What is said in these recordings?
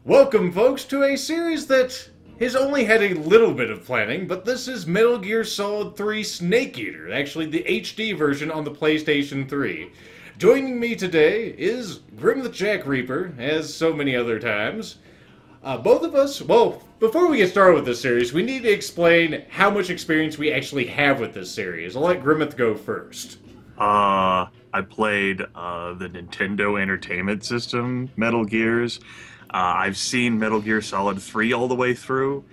Welcome, folks, to a series that has only had a little bit of planning, but this is Metal Gear Solid 3 Snake Eater, actually the HD version on the PlayStation 3. Joining me today is Grimith Jack Reaper, as so many other times. Both of us, well, before we get started with this series, we need to explain how much experience we actually have with this series. I'll let Grimith go first. I played the Nintendo Entertainment System Metal Gears. I've seen Metal Gear Solid 3 all the way through.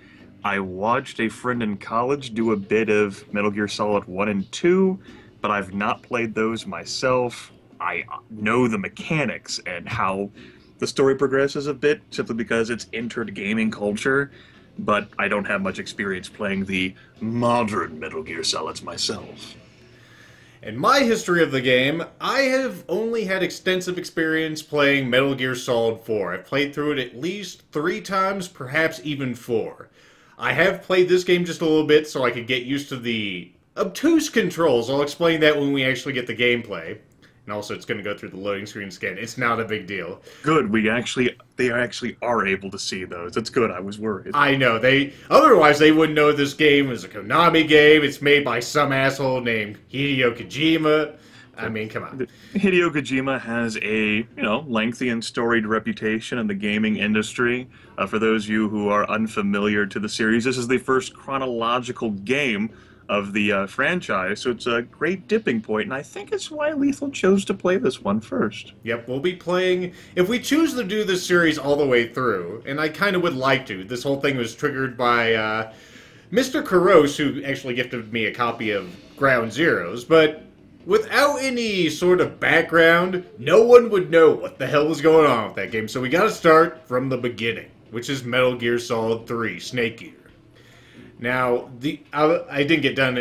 I watched a friend in college do a bit of Metal Gear Solid 1 and 2, but I've not played those myself. I know the mechanics and how the story progresses a bit, simply because it's entered gaming culture, but I don't have much experience playing the modern Metal Gear Solids myself. In my history of the game, I have only had extensive experience playing Metal Gear Solid 4. I've played through it at least 3 times, perhaps even 4. I have played this game just a little bit so I could get used to the obtuse controls. I'll explain that when we actually get the gameplay. And also, it's going to go through the loading screen scan. It's not a big deal. Good, they actually are able to see those. That's good, I was worried. I know, otherwise they wouldn't know this game is a Konami game. It's made by some asshole named Hideo Kojima. I mean, come on. Hideo Kojima has a, lengthy and storied reputation in the gaming industry. For those of you who are unfamiliar to the series, this is the first chronological game of the franchise, so it's a great dipping point, and I think it's why Lethal chose to play this one first. Yep, we'll be playing, if we choose to do this series all the way through, and I kind of would like to. This whole thing was triggered by Mr. Karos, who actually gifted me a copy of Ground Zeroes, but without any sort of background, no one would know what the hell was going on with that game, so we gotta start from the beginning, which is Metal Gear Solid 3 Snake Eater. Now, I didn't get done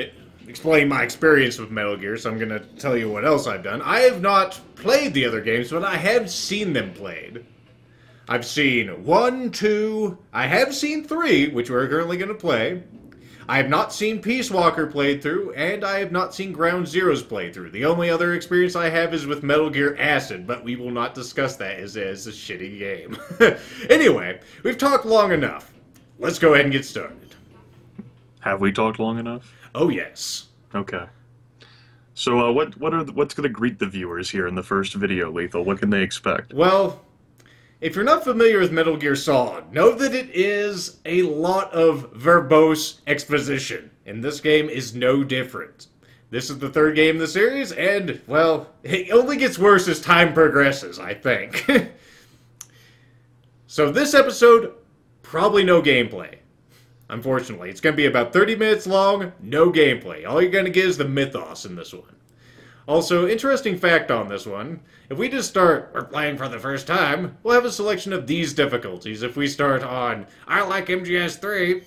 explaining my experience with Metal Gear, so I'm going to tell you what else I've done. I have not played the other games, but I have seen them played. I've seen 1, 2, I have seen 3, which we're currently going to play. I have not seen Peace Walker played through, and I have not seen Ground Zeroes played through. The only other experience I have is with Metal Gear Acid, but we will not discuss that as a shitty game. Anyway, we've talked long enough. Let's go ahead and get started. Have we talked long enough? Oh, yes. Okay. So, what's going to greet the viewers here in the first video, Lethal? What can they expect? Well, if you're not familiar with Metal Gear Solid, know that it is a lot of verbose exposition, and this game is no different. This is the 3rd game in the series, and, well, it only gets worse as time progresses, I think. So this episode, probably no gameplay. Unfortunately, it's going to be about 30 minutes long, no gameplay. All you're going to get is the mythos in this one. Also, interesting fact on this one, if we just start, we're playing for the first time, we'll have a selection of these difficulties. If we start on, I like MGS 3,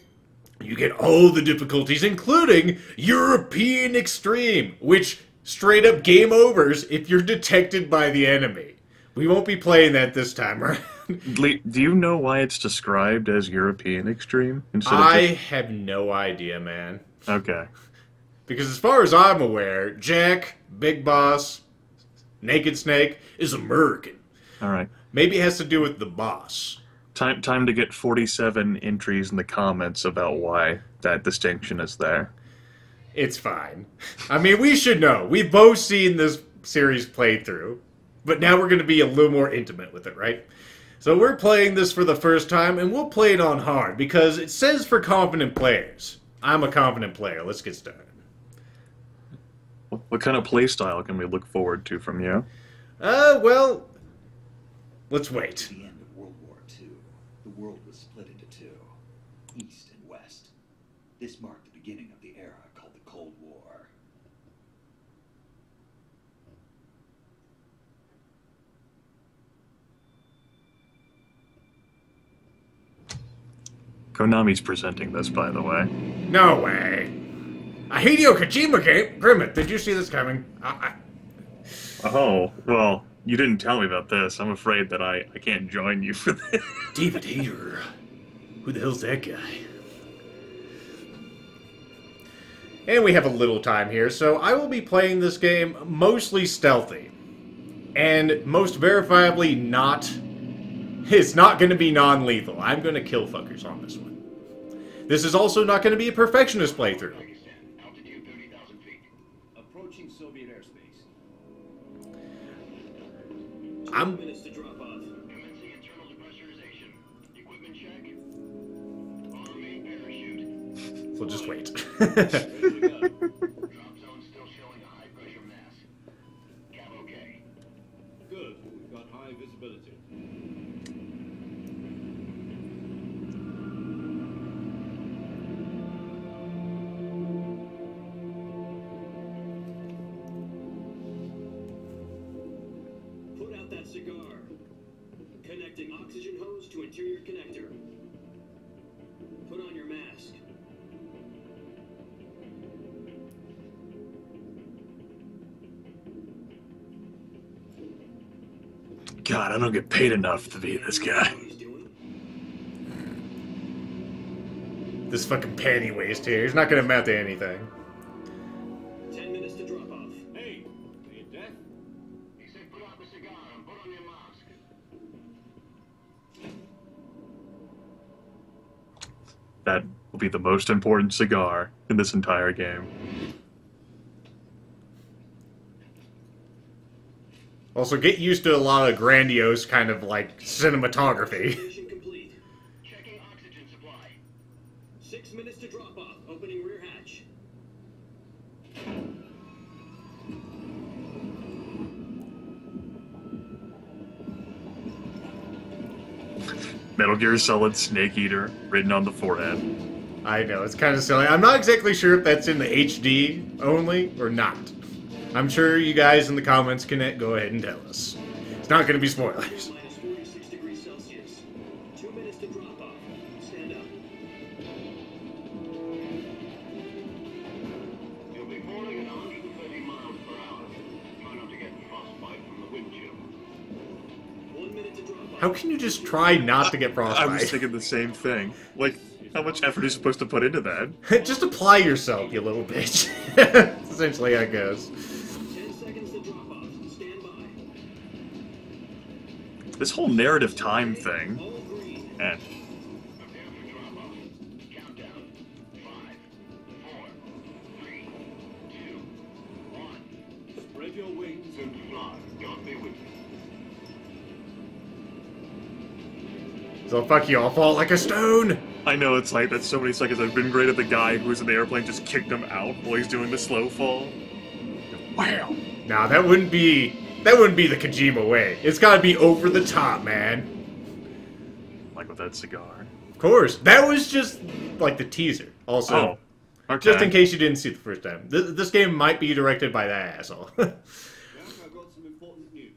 you get all the difficulties, including European Extreme, which straight up game overs if you're detected by the enemy. We won't be playing that this time, right? Do you know why it's described as European Extreme? I have no idea, man. Okay. Because as far as I'm aware, Jack, Big Boss, Naked Snake is American. Alright. Maybe it has to do with the boss. Time to get 47 entries in the comments about why that distinction is there. It's fine. I mean, we should know. We've both seen this series played through. But now we're going to be a little more intimate with it, right? So we're playing this for the first time, and we'll play it on hard, because it says for confident players. I'm a confident player. Let's get started. What kind of playstyle can we look forward to from you? Well, let's wait. At the end of World War II, the world was split into 2, East and West. This marked the beginning of the era called the Cold War. Konami's presenting this, by the way. No way. A Hideo Kojima game? Grimith, did you see this coming? Oh, well, you didn't tell me about this. I'm afraid that I can't join you for this. David Hayter. Who the hell's that guy? And we have a little time here, so I will be playing this game mostly stealthy. And most verifiably not It's not going to be non-lethal. I'm going to kill fuckers on this one. This is also not going to be a perfectionist playthrough. Altitude 30,000 feet. Approaching Soviet airspace. I'm... 2 minutes to drop off. Commencing internal depressurization. Equipment check. On main parachute. We'll just wait. Ready to go. Drop zone still showing a high pressure mass. Cav okay. Good. We've got high visibility. Put out that cigar. Connecting oxygen hose to interior connector. Put on your mask. God, I don't get paid enough to be this guy. What he's doing? This fucking panty waste here. He's not going to amount to anything. 10 minutes to drop off. Hey, are you deaf? He said put out the cigar and put on your mask. That will be the most important cigar in this entire game. Also, get used to a lot of grandiose kind of, like, cinematography. Mission complete. Checking oxygen supply. 6 minutes to drop off. Opening rear hatch. Metal Gear Solid Snake Eater written on the forehead. I know, it's kind of silly. I'm not exactly sure if that's in the HD only or not. I'm sure you guys in the comments can go ahead and tell us. It's not going to be spoilers. Minus 46 degrees Celsius. 2 minutes to drop off. Stand up. You'll be falling at 130 miles per hour. Try not to get frostbite from the wind chill. 1 minute to drop off. How can you just try not to get I frostbite? was thinking the same thing. Like, how much effort are you supposed to put into that? Just apply yourself, you little bitch. Essentially how it goes. 10 seconds to drop off. Stand by. This whole narrative time thing. All green. And Prepare for drop off. Countdown. 5, 4, 3, 2, 1. Spread your wings and fly. God be with you. So fuck you, I'll fall like a stone! I know it's like that so many seconds. I've been great at the guy who was in the airplane just kicked him out while he's doing the slow fall. Wow. Nah, that wouldn't be the Kojima way. It's gotta be over the top, man. Like with that cigar. Of course. That was just like the teaser. Also, Oh. Okay. just in case you didn't see it the first time. This game might be directed by that asshole. Jack, I've got some important news.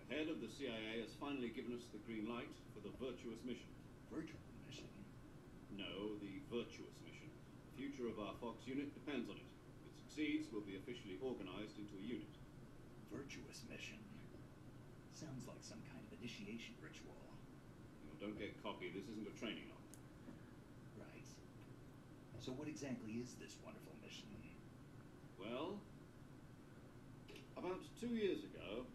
The head of the CIA has finally given us the green light for the virtuous mission. Virtual mission. No, the virtuous mission. The future of our Fox unit depends on it. If it succeeds, we'll be officially organized into a unit. Virtuous mission. Sounds like some kind of initiation ritual. Now, don't get cocky. This isn't a training op. Right. So what exactly is this wonderful mission? Well, about 2 years ago,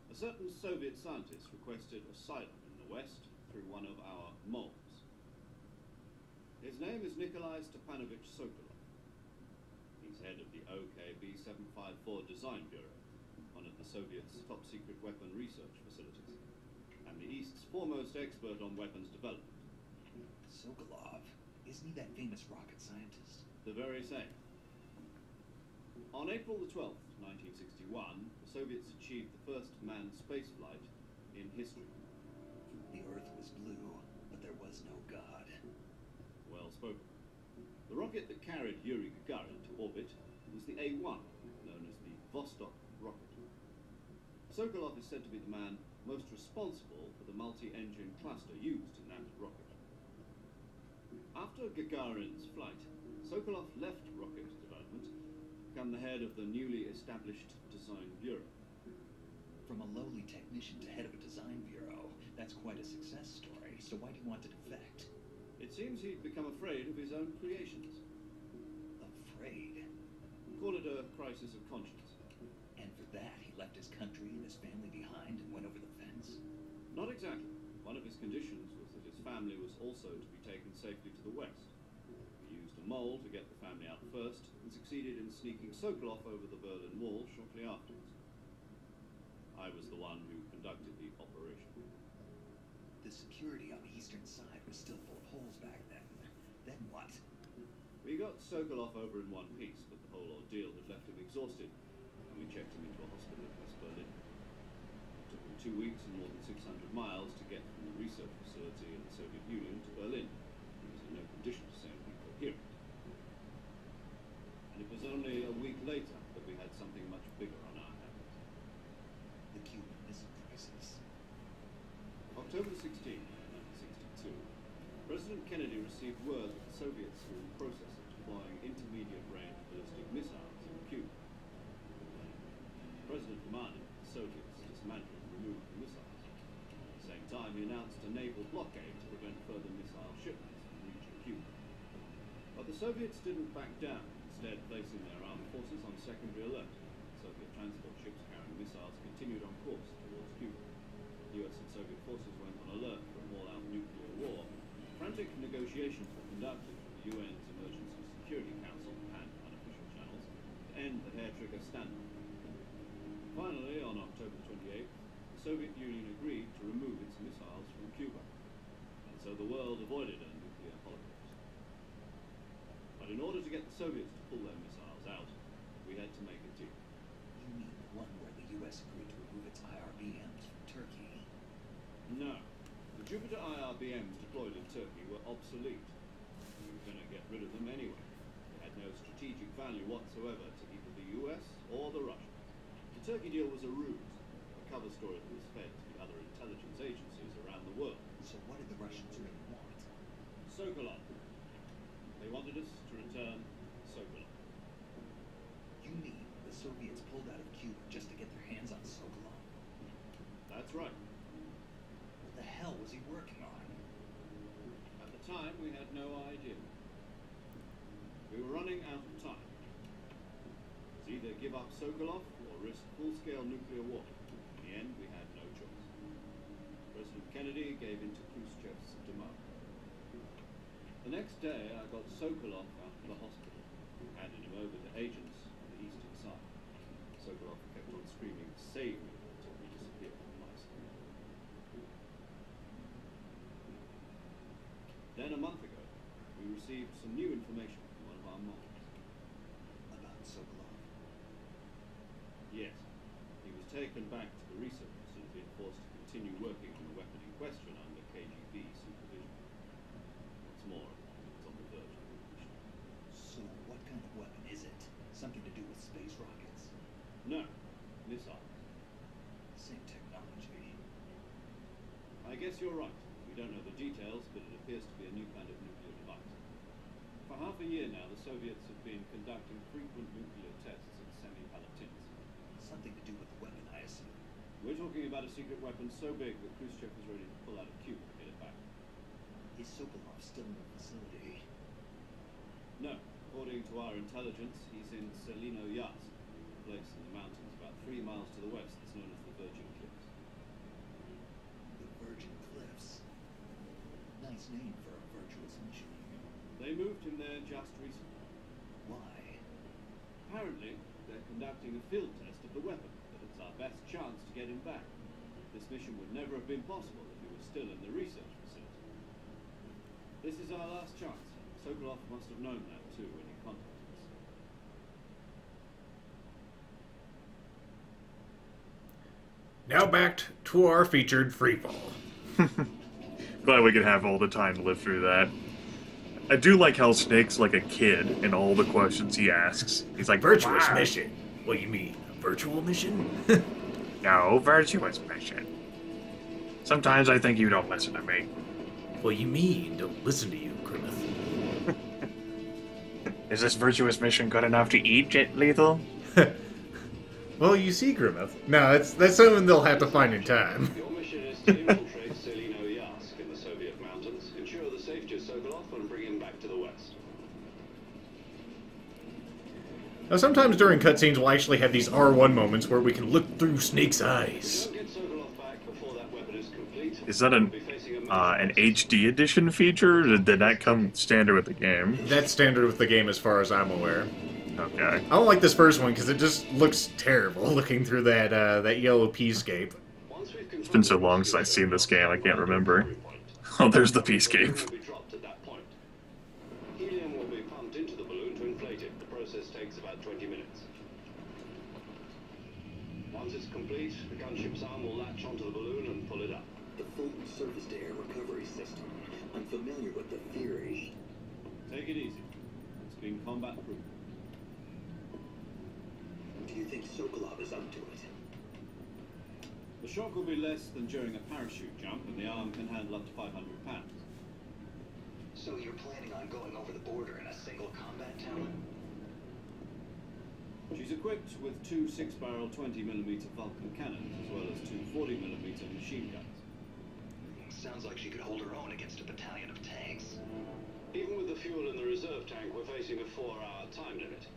a certain Soviet scientist requested asylum in the West through one of our moles. His name is Nikolai Stepanovich Sokolov. He's head of the OKB 754 Design Bureau, one of the Soviets' top-secret weapon research facilities, and the East's foremost expert on weapons development. Sokolov. Isn't he that famous rocket scientist? The very same. On April the 12th, 1961, the Soviets achieved the first manned spaceflight in history. The Earth was blue, but there was no God. Well spoken. The rocket that carried Yuri Gagarin to orbit was the A-1, known as the Vostok rocket. Sokolov is said to be the man most responsible for the multi-engine cluster used in that rocket. After Gagarin's flight, Sokolov left rocket development to become the head of the newly established Design Bureau. From a lowly technician to head of a design bureau, that's quite a success story. So why do you want to defect? It seems he'd become afraid of his own creations. Afraid? Call it a crisis of conscience. And for that, he left his country and his family behind and went over the fence? Not exactly. One of his conditions was that his family was also to be taken safely to the west. We used a mole to get the family out first, and succeeded in sneaking Sokolov over the Berlin Wall shortly afterwards. I was the one who conducted the operation. The security on the eastern side was still full of holes back then. Then what? We got Sokolov over in one piece, but the whole ordeal had left him exhausted, and we checked him into a hospital in West Berlin. It took him 2 weeks and more than 600 miles to get from the research facility in the Soviet Union to Berlin. He was in no condition to say anything coherent. And it was only a week later that we had something much bigger on our hands. The Cuban Missile Crisis. October 16, 1962, President Kennedy received word that the Soviets were in the process of deploying intermediate-range ballistic missiles in Cuba. The President demanded that the Soviets dismantle and remove the missiles. At the same time, he announced a naval blockade to prevent further missile shipments from reaching Cuba. But the Soviets didn't back down, instead placing their armed forces on secondary alert. Soviet transport ships carrying missiles continued on course towards Cuba. US and Soviet forces went on alert for an all-out nuclear war. Frantic negotiations were conducted with the UN's Emergency Security Council and unofficial channels to end the hair-trigger standoff. Finally, on October 28th, the Soviet Union agreed to remove its missiles from Cuba, and so the world avoided a nuclear holocaust. But in order to get the Soviets to pull their missiles out, we had to make a deal. You mean the one where the US agreed to remove its IRBMs from Turkey? No. The Jupiter IRBMs deployed in Turkey were obsolete. We were going to get rid of them anyway. They had no strategic value whatsoever to either the US or the Russians. The Turkey deal was a ruse, a cover story that was fed to the other intelligence agencies around the world. So what did the Russians really want? Sokolov. They wanted us to return Sokolov. You mean the Soviets pulled out of Cuba just to get their hands on Sokolov? That's right. What the hell was he working on? At the time, we had no idea. We were running out of time. It was either give up Sokolov or risk full-scale nuclear war. In the end, we had no choice. President Kennedy gave in to Khrushchev's demand. The next day, I got Sokolov out of the hospital, handed him over to agents on the eastern side. Sokolov kept on screaming, "Save me," until he disappeared from my sight. Then, a month ago, we received some new information from one of our moles. About Sokolov? Yes. He was taken back to the research facility and forced to continue working on the weapon in question under KGB supervision. What's more, it's on the verge of completion. So what kind of weapon is it? Something to do with space rockets? No, missiles. Same technology. I guess you're right. We don't know the details, but it appears to be a new kind of nuclear device. For half a year now, the Soviets have been conducting frequent nuclear tests at Semipalatinsk. Something to do with the weapon, I assume. We're talking about a secret weapon so big that Khrushchev is ready to pull out of Cuba to get it back. Is Sokolov still in the facility? No. According to our intelligence, he's in Selino Yas, a place in the mountains about 3 miles to the west that's known as the Virgin Cliffs. The Virgin Cliffs. Nice name for a virtuous mission. They moved him there just recently. Why? Apparently, they're conducting a field test of the weapon, but it's our best chance to get him back. This mission would never have been possible if he was still in the research facility. This is our last chance. Sokolov must have known that too when he contacted us. Now back to our featured freefall. Glad we could have all the time to live through that. I do like how Snake's like a kid in all the questions he asks. He's like, Virtuous "Wow." mission. What do you mean? A virtual mission? No, virtuous mission. Sometimes I think you don't listen to me. What do you mean? Don't listen to you, Grimith. Is this virtuous mission good enough to eat, Lethal? Well, you see, Grimith. No, that's something they'll have to find in time. Your mission is to infiltrate Selino Yask in the Soviet mountains, ensure the safety of Sokolov, and bring him back to the west. Now, sometimes during cutscenes, we'll actually have these R1 moments where we can look through Snake's eyes. Don't get Sokolov back before that weapon is complete. Is that an HD edition feature, or did that come standard with the game? That's standard with the game as far as I'm aware. Okay. I don't like this first one because it just looks terrible looking through that yellow P-scape. It's been so long since I've seen this game, I can't remember. Oh, there's the P-scape. Helium will be pumped into the balloon to inflate it. The process takes about 20 minutes. Once it's complete, the gunship's arm will latch onto the balloon and pull it up. The full surface-to-air recovery system. I'm familiar with the theory. Take it easy. It's been combat-proof. Do you think Sokolov is up to it? The shock will be less than during a parachute jump, and the arm can handle up to 500 pounds. So you're planning on going over the border in a single combat talon? She's equipped with two 6-barrel 20mm Vulcan cannons, as well as two 40mm machine guns. Sounds like she could hold her own against a battalion of tanks. Even with the fuel in the reserve tank, we're facing a 4-hour time limit.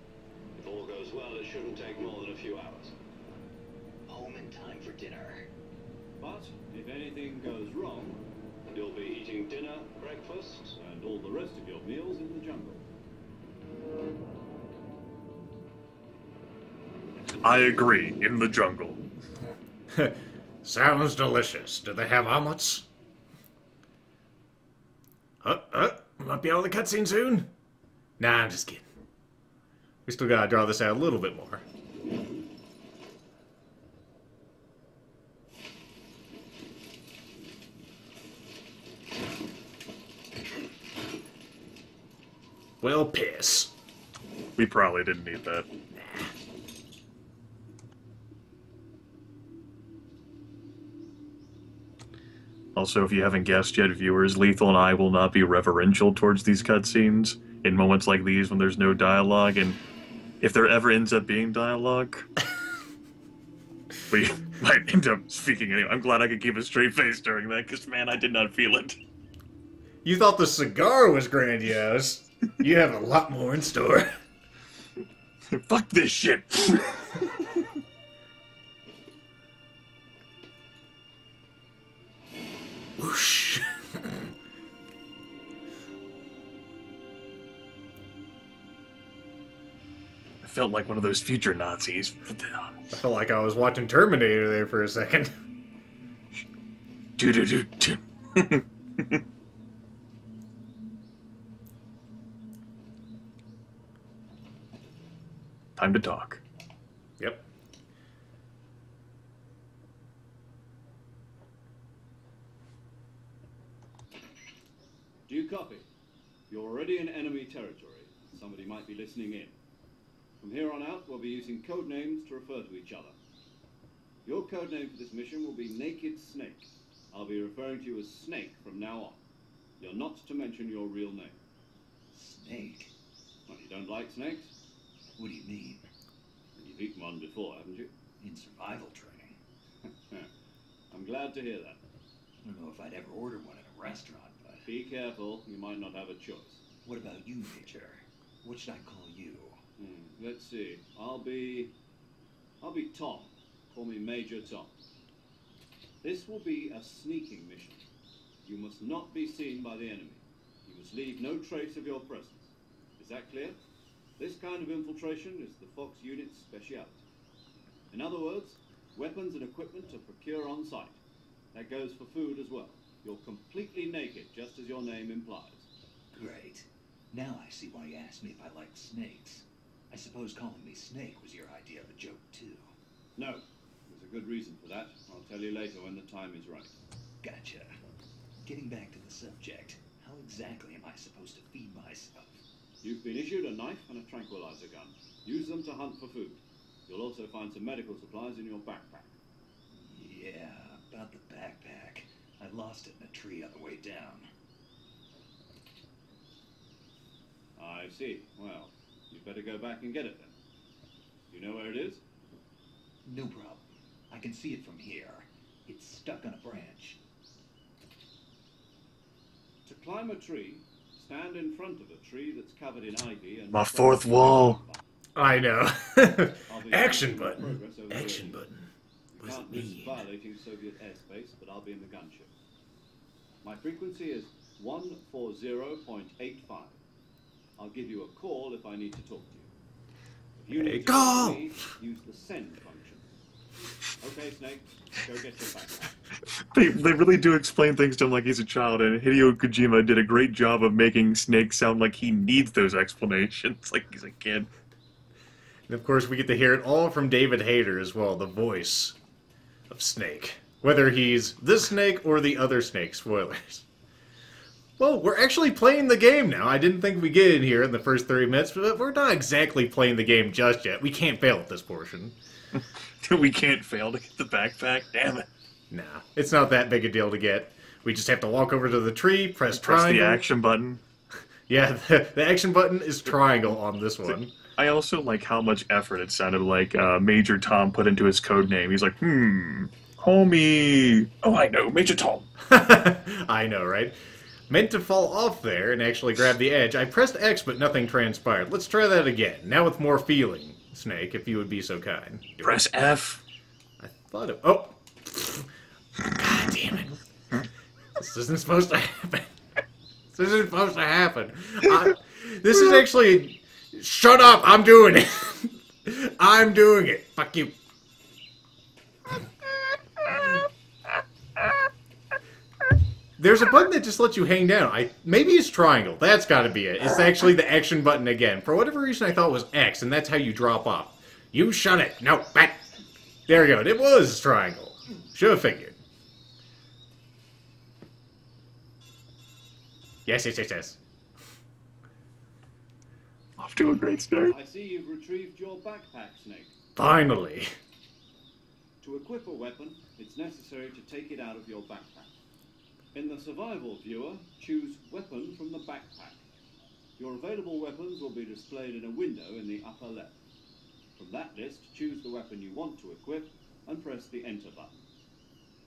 If all goes well, it shouldn't take more than a few hours. Home in time for dinner. But if anything goes wrong, you'll be eating dinner, breakfast, and all the rest of your meals in the jungle. I agree, in the jungle. Sounds delicious. Do they have omelets? Might be out of the cutscene soon. Nah, I'm just kidding. We still gotta draw this out a little bit more. Well, piss. We probably didn't need that. Also, if you haven't guessed yet, viewers, Lethal and I will not be reverential towards these cutscenes in moments like these when there's no dialogue, and if there ever ends up being dialogue, we might end up speaking anyway. I'm glad I could keep a straight face during that, because, man, I did not feel it. You thought the cigar was grandiose. You have a lot more in store. Fuck this shit! Whoosh. I felt like one of those future Nazis. I felt like I was watching Terminator there for a second. Do-do-do-do. Time to talk. Yep. Do you copy? You're already in enemy territory. Somebody might be listening in. From here on out, we'll be using code names to refer to each other. Your code name for this mission will be Naked Snake. I'll be referring to you as Snake from now on. You're not to mention your real name. Snake? Well, you don't like snakes? What do you mean? You've eaten one before, haven't you? In survival training. I'm glad to hear that. I don't know if I'd ever order one at a restaurant, but... Be careful, you might not have a choice. What about you, Major? What should I call you? Let's see. I'll be Tom. Call me Major Tom. This will be a sneaking mission. You must not be seen by the enemy. You must leave no trace of your presence. Is that clear? This kind of infiltration is the Fox unit's speciality. In other words, weapons and equipment are procured on site. That goes for food as well. You're completely naked, just as your name implies. Great. Now I see why you asked me if I liked snakes. I suppose calling me Snake was your idea of a joke, too. No. There's a good reason for that. I'll tell you later when the time is right. Gotcha. Getting back to the subject, how exactly am I supposed to feed myself? You've been issued a knife and a tranquilizer gun. Use them to hunt for food. You'll also find some medical supplies in your backpack. Yeah, about the backpack. I lost it in a tree on the way down. I see. Well, you'd better go back and get it then. Do you know where it is? No problem. I can see it from here. It's stuck on a branch. To climb a tree, stand in front of a tree that's covered in ivy and... My fourth wall. I know. I'll be Action monitoring button. progress over Action the area. button. You What does can't it risk mean? violating Soviet airspace, but I'll be in the gunship. My frequency is 140.85. I'll give you a call if I need to talk to you. If you need to talk to me, use the send function. Okay, Snake, go get your backpack. They really do explain things to him like he's a child, and Hideo Kojima did a great job of making Snake sound like he needs those explanations, like he's a kid. And of course, we get to hear it all from David Hayter as well, the voice of Snake. Whether he's this Snake or the other Snake, spoilers. Well, we're actually playing the game now. I didn't think we'd get in here in the first 30 minutes, but we're not exactly playing the game just yet. We can't fail at this portion. We can't fail to get the backpack? Damn it. Nah, it's not that big a deal to get. We just have to walk over to the tree, press triangle. The action button. Yeah, the action button is triangle on this one. I also like how much effort it sounded like Major Tom put into his code name. He's like, homie. Oh, I know, Major Tom. I know, right? Meant to fall off there and actually grab the edge. I pressed X, but nothing transpired. Let's try that again. Now with more feeling, Snake, if you would be so kind. Press F. I thought it... Oh! God damn it. This isn't supposed to happen. This isn't supposed to happen. This is actually... Shut up! I'm doing it! I'm doing it! Fuck you. There's a button that just lets you hang down. Maybe it's triangle. That's gotta be it. It's actually the action button again. For whatever reason, I thought it was X, and that's how you drop off. You shut it! No, back! There we go. It was triangle. Should have figured. Yes. Off to a great start. I see you've retrieved your backpack, Snake. Finally. To equip a weapon, it's necessary to take it out of your backpack. In the survival viewer, choose Weapon from the backpack. Your available weapons will be displayed in a window in the upper left. From that list, choose the weapon you want to equip and press the Enter button.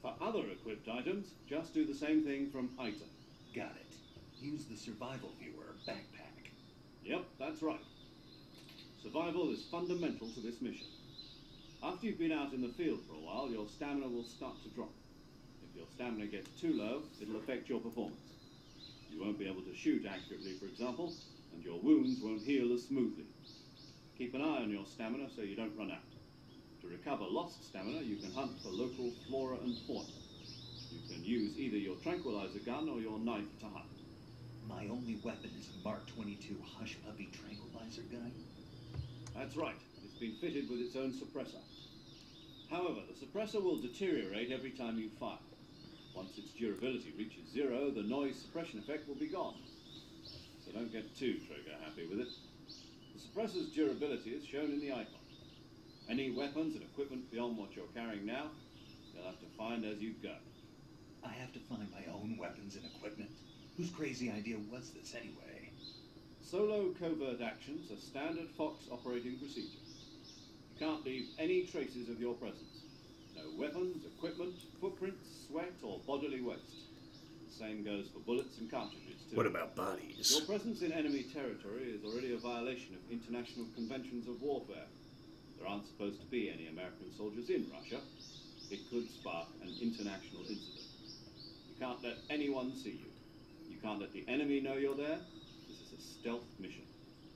For other equipped items, just do the same thing from Item. Got it. Use the survival viewer backpack. Yep, that's right. Survival is fundamental to this mission. After you've been out in the field for a while, your stamina will start to drop. If your stamina gets too low, it'll affect your performance. You won't be able to shoot accurately, for example, and your wounds won't heal as smoothly. Keep an eye on your stamina so you don't run out. To recover lost stamina, you can hunt for local flora and fauna. You can use either your tranquilizer gun or your knife to hunt. My only weapon is a Mark 22 Hush Puppy tranquilizer gun? That's right. It's been fitted with its own suppressor. However, the suppressor will deteriorate every time you fire. Once its durability reaches 0, the noise suppression effect will be gone. So don't get too trigger happy with it. The suppressor's durability is shown in the icon. Any weapons and equipment beyond what you're carrying now, you'll have to find as you go. I have to find my own weapons and equipment? Whose crazy idea was this anyway? Solo covert actions are standard Fox operating procedure. You can't leave any traces of your presence. No weapons, equipment, footprints, sweat, or bodily waste. The same goes for bullets and cartridges, too. What about bodies? Your presence in enemy territory is already a violation of international conventions of warfare. There aren't supposed to be any American soldiers in Russia. It could spark an international incident. You can't let anyone see you. You can't let the enemy know you're there. This is a stealth mission.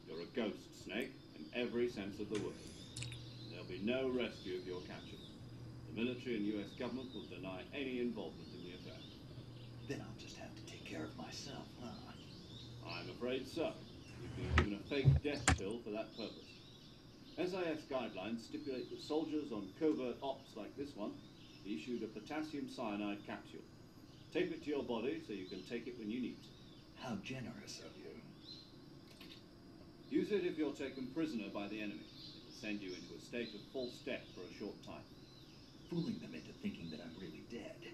You're a ghost, Snake, in every sense of the word. There'll be no rescue if you're captured. The military and US government will deny any involvement in the affair. Then I'll just have to take care of myself, huh? I'm afraid so. You've been given a fake death pill for that purpose. SIS guidelines stipulate that soldiers on covert ops like this one be issued a potassium cyanide capsule. Tape it to your body so you can take it when you need to. How generous of you. Use it if you're taken prisoner by the enemy. It will send you into a state of false death for a short time. Fooling them into thinking that I'm really dead.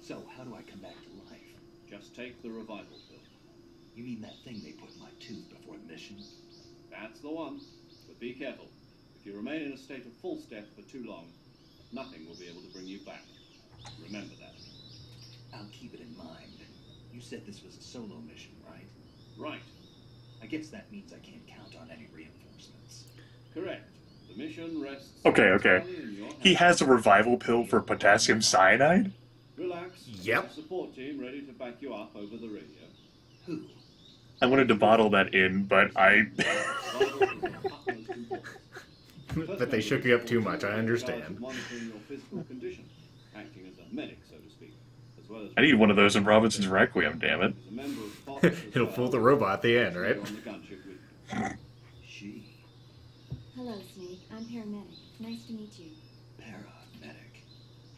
So how do I come back to life? Just take the revival pill. You mean that thing they put in my tooth before the mission? That's the one. But be careful. If you remain in a state of false death for too long, nothing will be able to bring you back. Remember that. I'll keep it in mind. You said this was a solo mission, right? Right. I guess that means I can't count on any reinforcements. Correct. The mission rests... Okay. entirely in your He hands. has a revival pill for potassium cyanide? Relax. Yep. There's a support team ready to back you up over the radio. Who? I wanted to bottle that in, but I. Survival is of utmost importance. But they shook you up too much, I understand. Monitoring your physical condition, acting as a medic, so to speak, as well as I need one of those in Robinson's Requiem, damn it. as a member of Fox as It'll well. fool the robot at the end, right? On the gunship with you. She. Hello, Snake. I'm paramedic. Nice to meet you. Paramedic.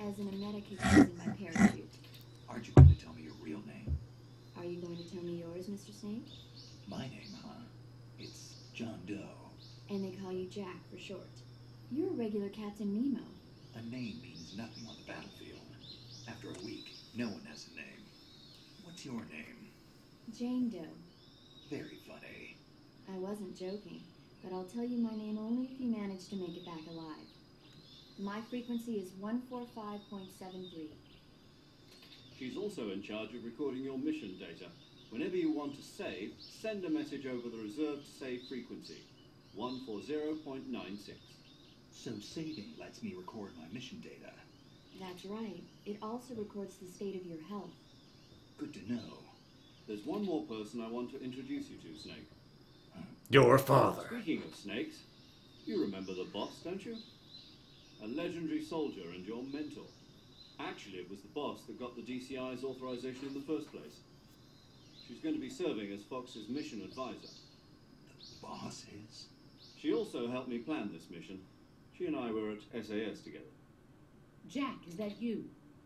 As in a medic who's using my parachute. Aren't you going to tell me your real name? Are you going to tell me yours, Mr. Snake? My name, huh? It's John Doe. And they call you Jack for short. You're a regular Captain Nemo. A name means nothing on the battlefield. After a week, no one has a name. What's your name? Jane Doe. Very funny. I wasn't joking, but I'll tell you my name only if you manage to make it back alive. My frequency is 145.73. She's also in charge of recording your mission data. Whenever you want to save, send a message over the reserved save frequency, 140.96. So saving lets me record my mission data. That's right. It also records the state of your health. Good to know. There's one more person I want to introduce you to, Snake. Your father. Speaking of snakes, you remember the boss, don't you? A legendary soldier and your mentor. Actually, it was the boss that got the DCI's authorization in the first place. She's going to be serving as Fox's mission advisor. The boss is? She also helped me plan this mission. She and I were at SAS together. Jack, is that you?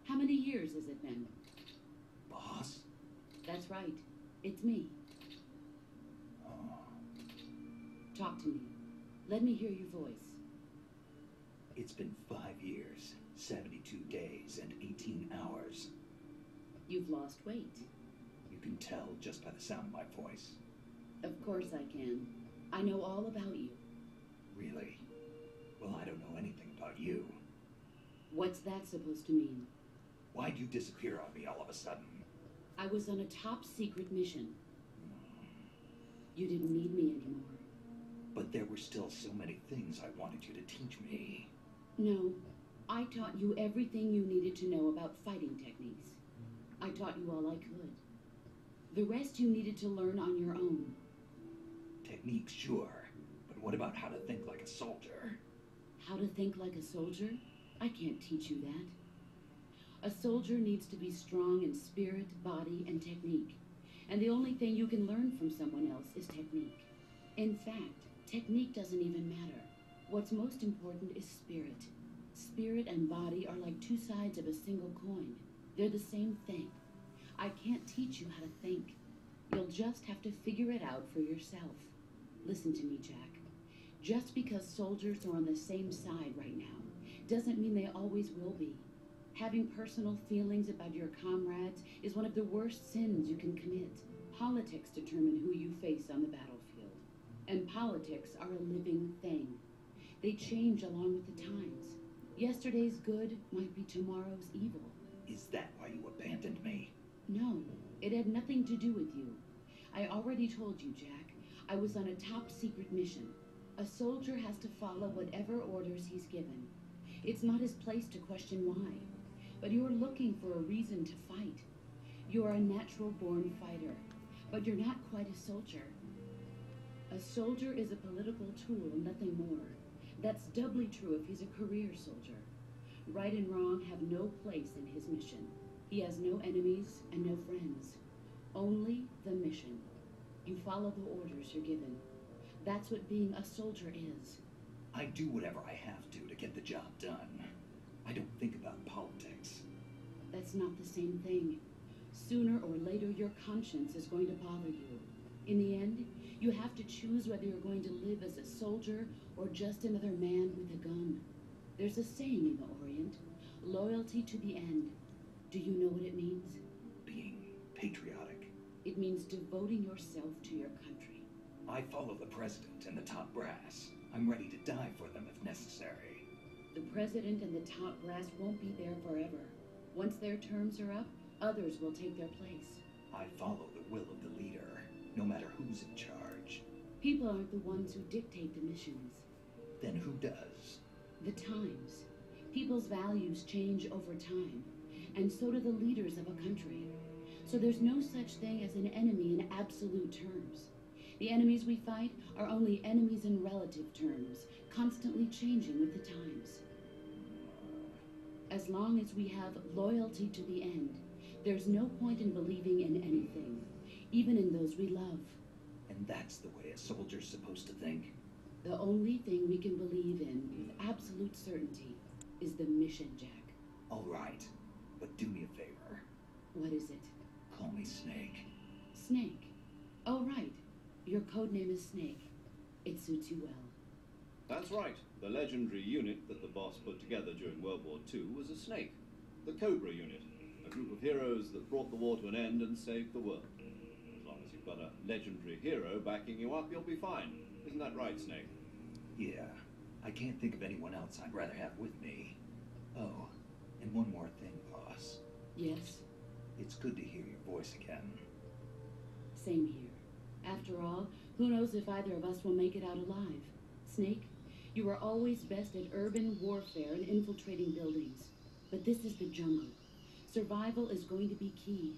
How many years has it been? Boss? That's right. It's me. Oh. Talk to me. Let me hear your voice. It's been 5 years, 72 days, and 18 hours. You've lost weight. You can tell just by the sound of my voice. Of course I can. I know all about you. Really? Well, I don't know anything about you. What's that supposed to mean? Why'd you disappear on me all of a sudden? I was on a top secret mission. You didn't need me anymore. But there were still so many things I wanted you to teach me. No, I taught you everything you needed to know about fighting techniques. I taught you all I could. The rest you needed to learn on your own. Techniques, sure. But what about how to think like a soldier? How to think like a soldier? I can't teach you that. A soldier needs to be strong in spirit, body, and technique. And the only thing you can learn from someone else is technique. In fact, technique doesn't even matter. What's most important is spirit. Spirit and body are like two sides of a single coin. They're the same thing. I can't teach you how to think. You'll just have to figure it out for yourself. Listen to me, Jack. Just because soldiers are on the same side right now doesn't mean they always will be. Having personal feelings about your comrades is one of the worst sins you can commit. Politics determine who you face on the battlefield. And politics are a living thing. They change along with the times. Yesterday's good might be tomorrow's evil. Is that why you abandoned me? No, it had nothing to do with you. I already told you, Jack. I was on a top secret mission. A soldier has to follow whatever orders he's given. It's not his place to question why. But you're looking for a reason to fight. You're a natural-born fighter, but you're not quite a soldier. A soldier is a political tool, nothing more. That's doubly true if he's a career soldier. Right and wrong have no place in his mission. He has no enemies and no friends. Only the mission. You follow the orders you're given. That's what being a soldier is. I do whatever I have to get the job done. I don't think about politics. That's not the same thing. Sooner or later, your conscience is going to bother you. In the end, you have to choose whether you're going to live as a soldier or just another man with a gun. There's a saying in the Orient, loyalty to the end. Do you know what it means? Being patriotic. It means devoting yourself to your country. I follow the president and the top brass. I'm ready to die for them if necessary. The president and the top brass won't be there forever. Once their terms are up, others will take their place. I follow the will of the leader, no matter who's in charge. People aren't the ones who dictate the missions. Then who does? The times. People's values change over time. and so do the leaders of a country. So there's no such thing as an enemy in absolute terms. The enemies we fight are only enemies in relative terms, constantly changing with the times. As long as we have loyalty to the end, there's no point in believing in anything, even in those we love. And that's the way a soldier's supposed to think? The only thing we can believe in with absolute certainty is the mission, Jack. All right, but do me a favor. What is it? Call me Snake. Snake. Oh, right. Your code name is Snake. It suits you well. That's right. The legendary unit that the boss put together during World War II was a snake. The Cobra unit. A group of heroes that brought the war to an end and saved the world. As long as you've got a legendary hero backing you up, you'll be fine. Isn't that right, Snake? Yeah, I can't think of anyone else I'd rather have with me. Oh, and one more thing, boss. Yes? It's good to hear your voice again. Same here. After all, who knows if either of us will make it out alive? Snake, you were always best at urban warfare and infiltrating buildings. But this is the jungle. Survival is going to be key.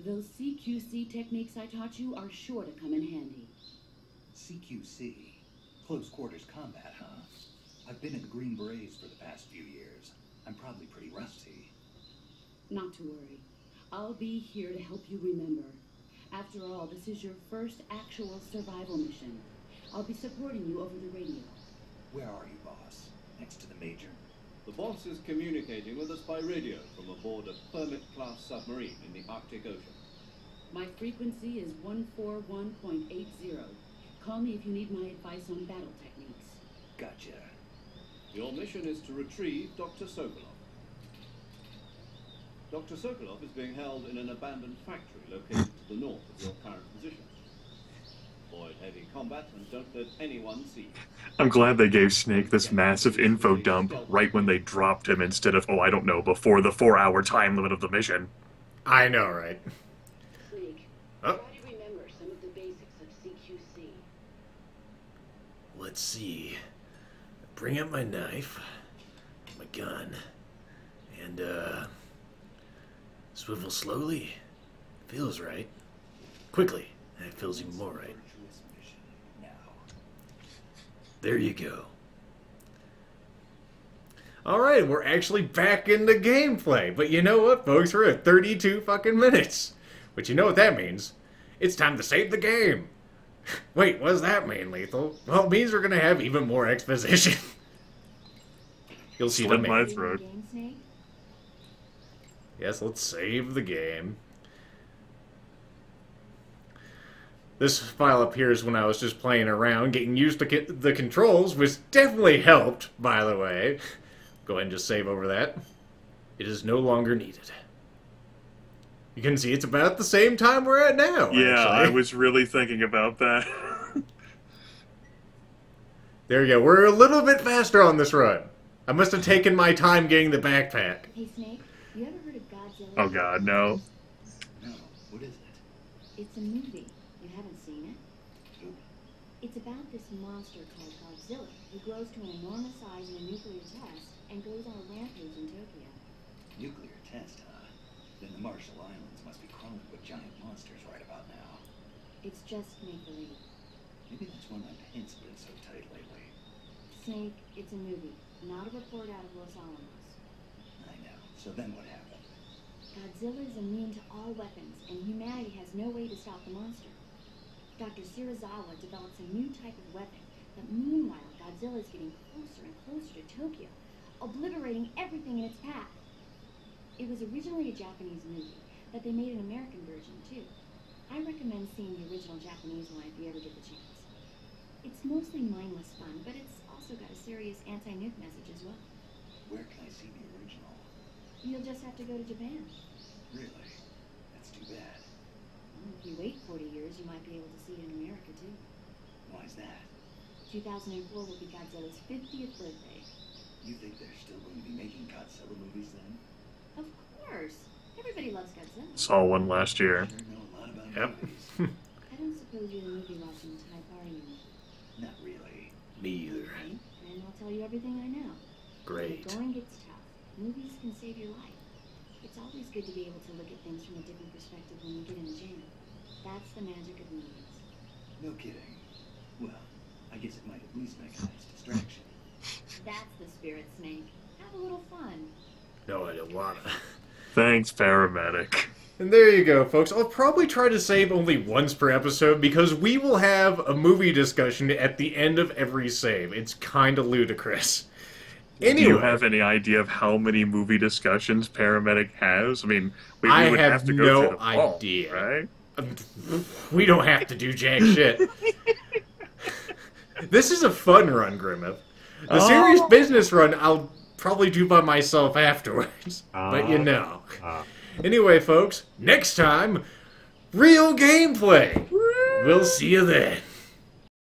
Those CQC techniques I taught you are sure to come in handy. CQC? Close quarters combat, huh? I've been in the Green Berets for the past few years. I'm probably pretty rusty. Not to worry. I'll be here to help you remember. After all, this is your first actual survival mission. I'll be supporting you over the radio. Where are you, boss? Next to the Major? The boss is communicating with us by radio from aboard a Permit-class submarine in the Arctic Ocean. My frequency is 141.80. Call me if you need my advice on battle techniques. Gotcha. Your mission is to retrieve Dr. Sokolov. Dr. Sokolov is being held in an abandoned factory located to the north of your current position. Avoid heavy combat and don't let anyone see you. I'm glad they gave Snake this massive info dump right when they dropped him instead of, oh, I don't know, before the 4-hour time limit of the mission. I know, right? Snake, Huh? try to remember some of the basics of CQC. Let's see. Bring up my knife, my gun, and, swivel slowly. Feels right. Quickly. That feels even more right. Virtuous mission now. There you go. Alright, we're actually back in the gameplay. But you know what, folks? We're at 32 fucking minutes. But you know what that means. It's time to save the game. Wait, what does that mean, Lethal? Well, it means we're gonna have even more exposition. You'll see the Slit my main. throat. Game, Snake? Yes, let's save the game. This file up here is when I was just playing around, getting used to the controls, which definitely helped, by the way. Go ahead and just save over that. It is no longer needed. You can see it's about the same time we're at now. Yeah, I actually. was really thinking about that. There you go. We're a little bit faster on this run. I must have taken my time getting the backpack. Hey, Snake, you ever heard of Godzilla? Oh god, no. No, what is it? It's a movie. You haven't seen it? Nope. It's about this monster called Godzilla who grows to an enormous size in a nuclear test and goes on a rampage in Tokyo. Nuclear test, huh? Then the Marshall Islands must be crawling with giant monsters right about now. It's just make-believe. Maybe that's why my pants have been so tight lately. Snake, it's a movie, not a report out of Los Alamos. I know. So then what happened? Godzilla is immune to all weapons, and humanity has no way to stop the monster. Dr. Shirazawa develops a new type of weapon, but meanwhile, Godzilla is getting closer and closer to Tokyo, obliterating everything in its path. It was originally a Japanese movie, but they made an American version, too. I recommend seeing the original Japanese one if you ever get the chance. It's mostly mindless fun, but it's also got a serious anti-nuke message as well. Where can I see the original? You'll just have to go to Japan. Really? That's too bad. Well, if you wait 40 years, you might be able to see it in America, too. Why's that? 2004 will be Godzilla's 50th birthday. You think they're still going to be making Godzilla movies then? Of course. Everybody loves Godzilla. Saw one last year. Sure know a lot about Yep. movies. I don't suppose you're a movie watching type, are you? Not really. Me either. Okay, then I'll tell you everything I know. Great. If the going gets tough, movies can save your life. It's always good to be able to look at things from a different perspective when you get in the jam. That's the magic of movies. No kidding. Well, I guess it might at least make a nice distraction. That's the spirit, Snake. Have a little fun. No, I don't wanna. Thanks, paramedic. And there you go, folks. I'll probably try to save only once per episode because we will have a movie discussion at the end of every save. It's kind of ludicrous. Anyway, Do you have any idea of how many movie discussions paramedic has? I mean, we would have to go through the vault, idea. right? We don't have to do jack shit. This is a fun run, Grimith. The serious business run I'll probably do by myself afterwards. But you know. Anyway, folks, next time, real gameplay. We'll see you then.